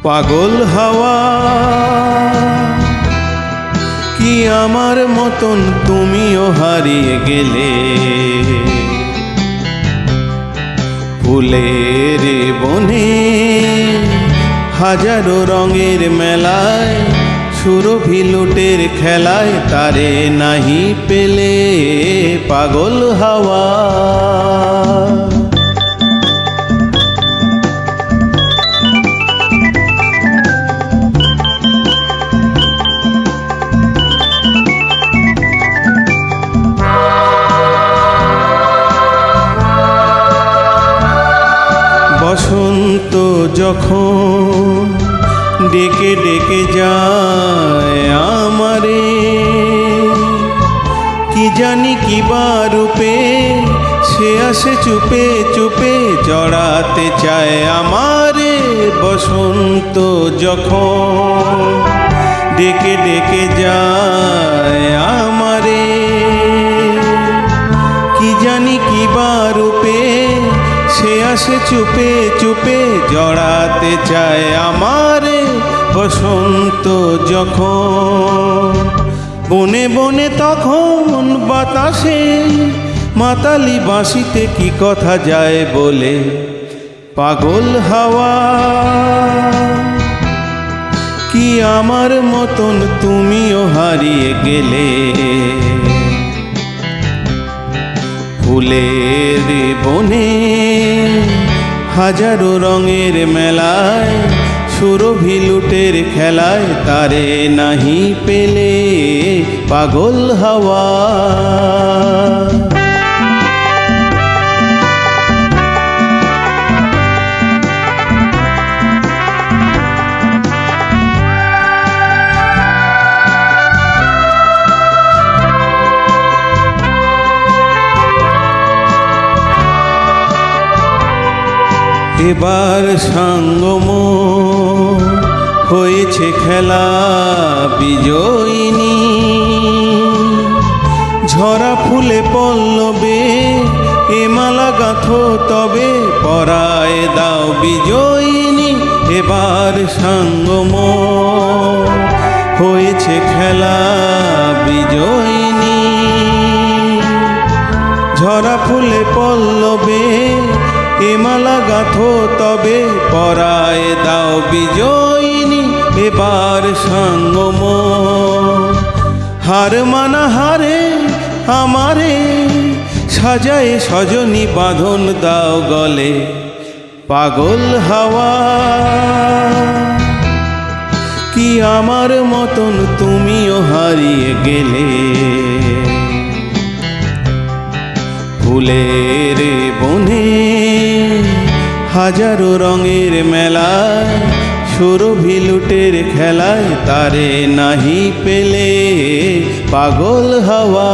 পাগল হাওয়া কি আমার মতন তুমিও হারিয়ে গেলে, ফুলের বনে হাজারো রঙের মেলায়, সুরভি লুটের খেলায় তারে নাহি পেলে পাগল হাওয়া। বসন্ত যখন ডেকে ডেকে যায় আমারে, কি জানি কিবা রূপে সে আসে চুপে চুপে জড়াতে চায় আমারে। বসন্ত যখন ডেকে ডেকে যায় আমারে, কি জানি কিবা রূপে সে আসে চুপে চুপে জড়াতে চায় আমারে। বসন্ত যখন বনে বনে তখন বাতাসে মাতালি বাঁশিতে কি কথা যায় বলে পাগল হাওয়া কি আমার মতন তুমিও হারিয়ে গেলে, ফুলের বনে হাজারো রঙের মেলায়, সুরভি লুটের খেলায় তারে নাহি পেলে পাগল হাওয়া। এবার সঙ্গম হয়েছে খেলা বিজয়িনী, ঝরা ফুলে পল্লবে এ মালা গাঁথো তবে পরায় দাও বিজয়িনী। এবার সঙ্গম হয়েছে খেলা বিজয়িনী, ঝরা ফুলে পল্লবে এ মালা গাঁথো তবে পরায় দাও বিজয়িনী। এবার সঙ্গম হার মানা হারে আমারে, সাজায় সজনী বাঁধন দাও গলে পাগল হাওয়া কি আমার মতন তুমিও হারিয়ে গেলে, ফুলের বনে হাজারো রঙের মেলায়, সুরভি লুটের খেলায় তারে নাহি পেলে পাগল হাওয়া।